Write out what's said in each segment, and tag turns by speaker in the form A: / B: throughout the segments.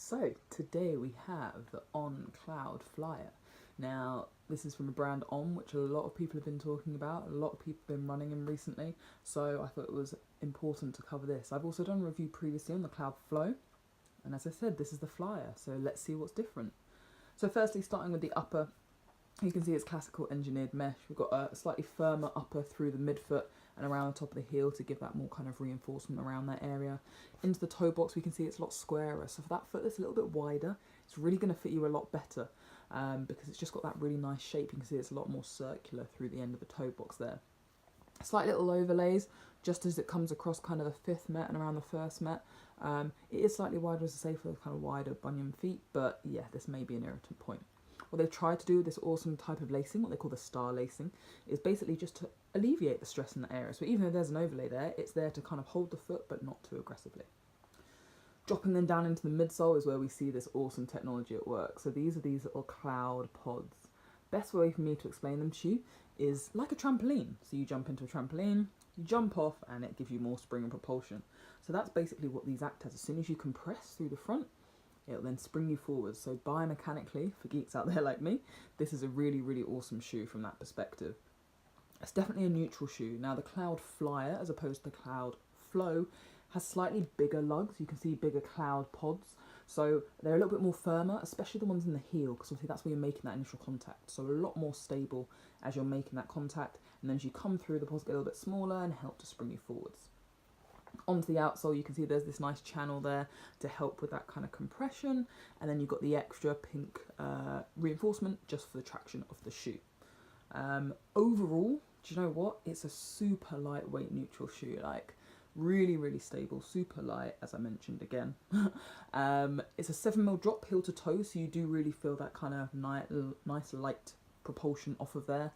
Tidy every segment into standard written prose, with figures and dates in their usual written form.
A: So today we have the On CloudFlyer. Now this is from a brand On, which a lot of people have been talking about, a lot of people have been running in recently, so I thought it was important to cover this. I've also done a review previously on the CloudFlow, and as I said, this is the flyer, so let's see what's different. So firstly, starting with the upper, you can see it's classical engineered mesh. We've got a slightly firmer upper through the midfoot and around the top of the heel to give that more kind of reinforcement around that area. Into the toe box, we can see it's a lot squarer. So for that foot that's a little bit wider, it's really going to fit you a lot better because it's just got that really nice shape. You can see it's a lot more circular through the end of the toe box there. Slight little overlays, just as it comes across kind of the fifth met and around the first met. It is slightly wider, as I say, for the kind of wider bunion feet, but yeah, this may be an irritant point. What they've tried to do with this awesome type of lacing, what they call the star lacing, is basically just to alleviate the stress in the area. So even though there's an overlay there, it's there to kind of hold the foot, but not too aggressively. Dropping them down into the midsole is where we see this awesome technology at work. So these are these little cloud pods. Best way for me to explain them to you is like a trampoline. So you jump into a trampoline, you jump off, and it gives you more spring and propulsion. So that's basically what these act as. As soon as you compress through the front, it'll then spring you forward. So biomechanically, for geeks out there like me, this is a really, really awesome shoe from that perspective. It's definitely a neutral shoe. Now the CloudFlyer, as opposed to CloudFlow, has slightly bigger lugs. You can see bigger cloud pods. So they're a little bit more firmer, especially the ones in the heel, because obviously that's where you're making that initial contact. So a lot more stable as you're making that contact. And then as you come through, the pods get a little bit smaller and help to spring you forwards. Onto the outsole, you can see there's this nice channel there to help with that kind of compression, and then you've got the extra pink reinforcement just for the traction of the shoe. Overall, do you know what? It's a super lightweight neutral shoe, like really, really stable, super light, as I mentioned again. It's a 7mm drop heel to toe, so you do really feel that kind of nice light propulsion off of there.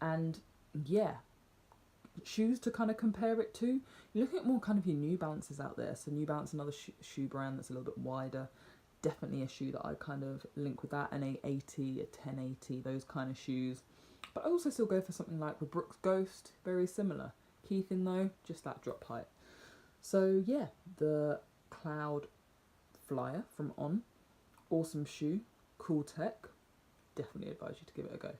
A: And yeah, shoes to kind of compare it to, you're looking at more kind of your New Balances out there. So New Balance, another shoe brand that's a little bit wider, definitely a shoe that I kind of link with that, an 880, a 1080, those kind of shoes. But I also still go for something like the Brooks Ghost, very similar. Key thing though, just that drop height. So yeah, the CloudFlyer from On, awesome shoe, cool tech, definitely advise you to give it a go.